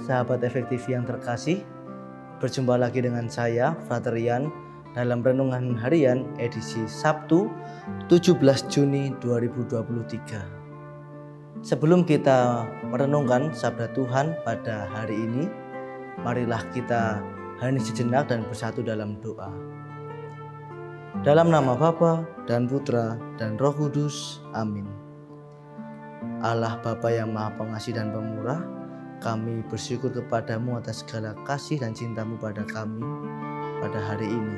sahabat efektif yang terkasih, berjumpa lagi dengan saya, Frater Rian, dalam Renungan Harian edisi Sabtu 17 Juni 2023. Sebelum kita merenungkan sabda Tuhan pada hari ini, marilah kita hening sejenak dan bersatu dalam doa. Dalam nama Bapa dan Putra dan Roh Kudus, amin. Allah Bapa yang Maha Pengasih dan Pemurah, kami bersyukur kepadamu atas segala kasih dan cintamu pada kami pada hari ini.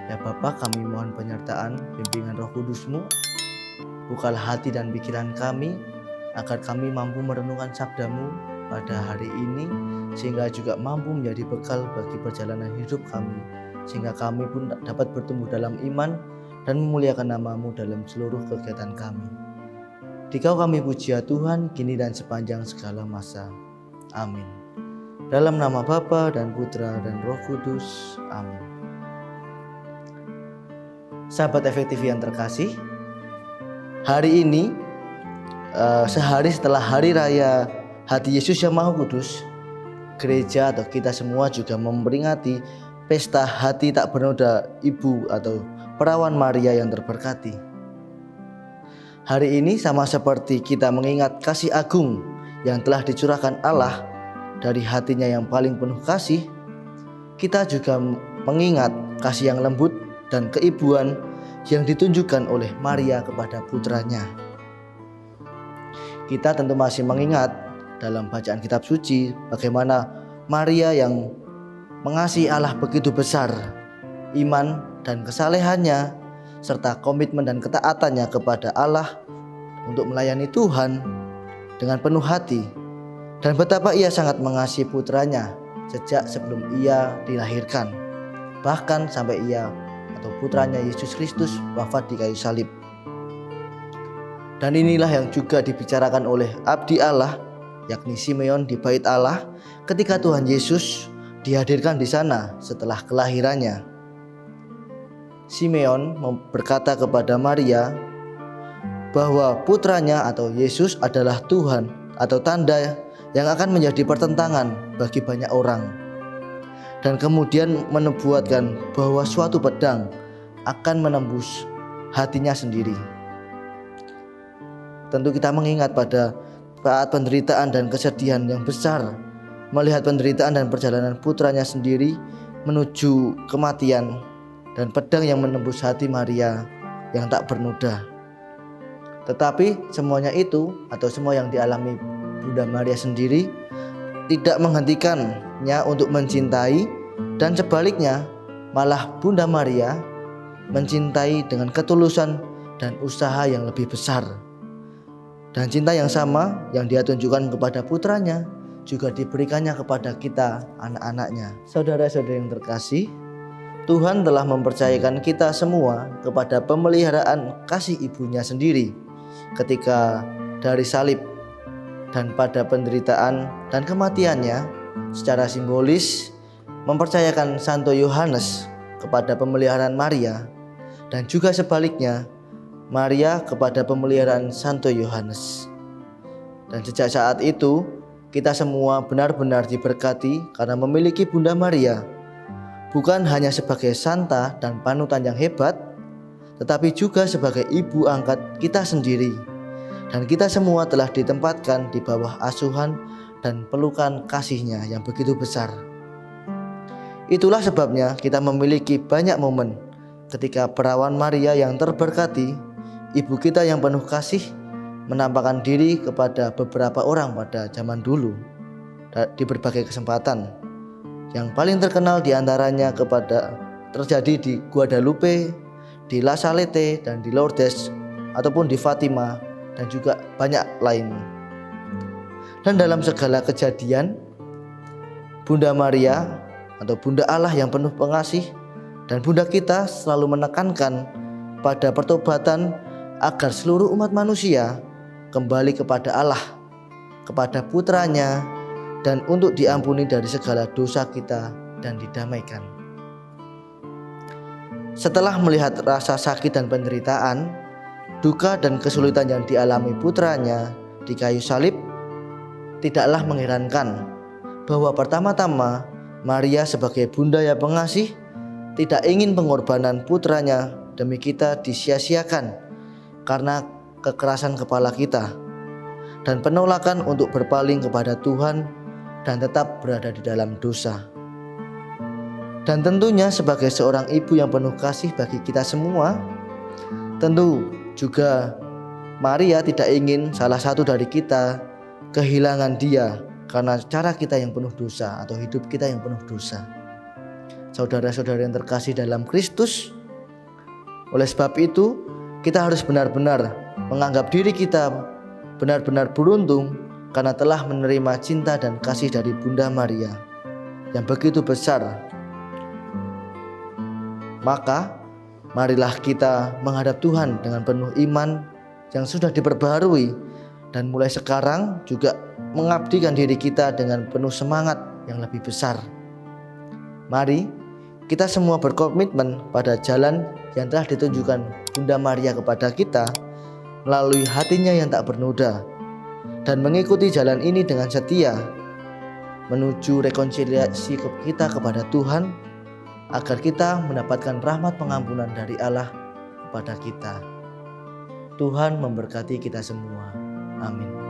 Ya Bapa, kami mohon penyertaan bimbingan Roh Kudus-Mu. Bukalah hati dan pikiran kami agar kami mampu merenungkan sabda-Mu pada hari ini, sehingga juga mampu menjadi bekal bagi perjalanan hidup kami, sehingga kami pun dapat bertumbuh dalam iman dan memuliakan nama-Mu dalam seluruh kegiatan kami. Dikau kami puji ya Tuhan, kini dan sepanjang segala masa. Amin. Dalam nama Bapa dan Putra dan Roh Kudus. Amin. Sahabat efektif yang terkasih, hari ini sehari setelah Hari Raya Hati Yesus yang Maha Kudus, gereja atau kita semua juga memperingati pesta hati tak bernoda Ibu atau Perawan Maria yang terberkati. Hari ini sama seperti kita mengingat kasih agung yang telah dicurahkan Allah dari hatinya yang paling penuh kasih, kita juga mengingat kasih yang lembut dan keibuan yang ditunjukkan oleh Maria kepada putranya. Kita tentu masih mengingat dalam bacaan kitab suci bagaimana Maria yang mengasihi Allah begitu besar, iman dan kesalehannya serta komitmen dan ketaatannya kepada Allah untuk melayani Tuhan dengan penuh hati, dan betapa ia sangat mengasihi putranya sejak sebelum ia dilahirkan, bahkan sampai ia atau putranya Yesus Kristus wafat di kayu salib. Dan inilah yang juga dibicarakan oleh abdi Allah, yakni Simeon di bait Allah ketika Tuhan Yesus dihadirkan di sana setelah kelahirannya. Simeon berkata kepada Maria bahwa putranya atau Yesus adalah Tuhan atau tanda yang akan menjadi pertentangan bagi banyak orang, dan kemudian menubuatkan bahwa suatu pedang akan menembus hatinya sendiri. Tentu kita mengingat pada saat penderitaan dan kesedihan yang besar, melihat penderitaan dan perjalanan putranya sendiri menuju kematian, dan pedang yang menembus hati Maria yang tak bernoda. Tetapi semuanya itu atau semua yang dialami Bunda Maria sendiri tidak menghentikannya untuk mencintai, dan sebaliknya malah Bunda Maria mencintai dengan ketulusan dan usaha yang lebih besar. Dan cinta yang sama yang dia tunjukkan kepada putranya juga diberikannya kepada kita, anak-anaknya. Saudara-saudara yang terkasih, Tuhan telah mempercayakan kita semua kepada pemeliharaan kasih ibunya sendiri ketika dari salib dan pada penderitaan dan kematiannya, secara simbolis mempercayakan Santo Yohanes kepada pemeliharaan Maria, dan juga sebaliknya Maria kepada pemeliharaan Santo Yohanes. Dan sejak saat itu kita semua benar-benar diberkati karena memiliki Bunda Maria, bukan hanya sebagai santa dan panutan yang hebat, tetapi juga sebagai ibu angkat kita sendiri. Dan kita semua telah ditempatkan di bawah asuhan dan pelukan kasihnya yang begitu besar. Itulah sebabnya kita memiliki banyak momen ketika Perawan Maria yang terberkati, ibu kita yang penuh kasih, menampakkan diri kepada beberapa orang pada zaman dulu di berbagai kesempatan. Yang paling terkenal diantaranya terjadi di Guadalupe, di La Salette, dan di Lourdes, ataupun di Fatima, dan juga banyak lain. Dan dalam segala kejadian, Bunda Maria atau Bunda Allah yang penuh pengasih dan Bunda kita selalu menekankan pada pertobatan agar seluruh umat manusia kembali kepada Allah, kepada putranya, dan untuk diampuni dari segala dosa kita dan didamaikan. Setelah melihat rasa sakit dan penderitaan, duka dan kesulitan yang dialami putranya di kayu salib, tidaklah mengherankan bahwa pertama-tama Maria sebagai bunda yang pengasih tidak ingin pengorbanan putranya demi kita disia-siakan karena kekerasan kepala kita dan penolakan untuk berpaling kepada Tuhan dan tetap berada di dalam dosa. Dan tentunya sebagai seorang ibu yang penuh kasih bagi kita semua, tentu juga Maria tidak ingin salah satu dari kita kehilangan dia karena cara kita yang penuh dosa atau hidup kita yang penuh dosa. Saudara-saudara yang terkasih dalam Kristus, oleh sebab itu kita harus benar-benar menganggap diri kita benar-benar beruntung karena telah menerima cinta dan kasih dari Bunda Maria yang begitu besar. Maka marilah kita menghadap Tuhan dengan penuh iman yang sudah diperbaharui dan mulai sekarang juga mengabdikan diri kita dengan penuh semangat yang lebih besar. Mari kita semua berkomitmen pada jalan yang telah ditunjukkan Bunda Maria kepada kita melalui hatinya yang tak bernoda dan mengikuti jalan ini dengan setia menuju rekonsiliasi kita kepada Tuhan agar kita mendapatkan rahmat pengampunan dari Allah kepada kita. Tuhan memberkati kita semua. Amin.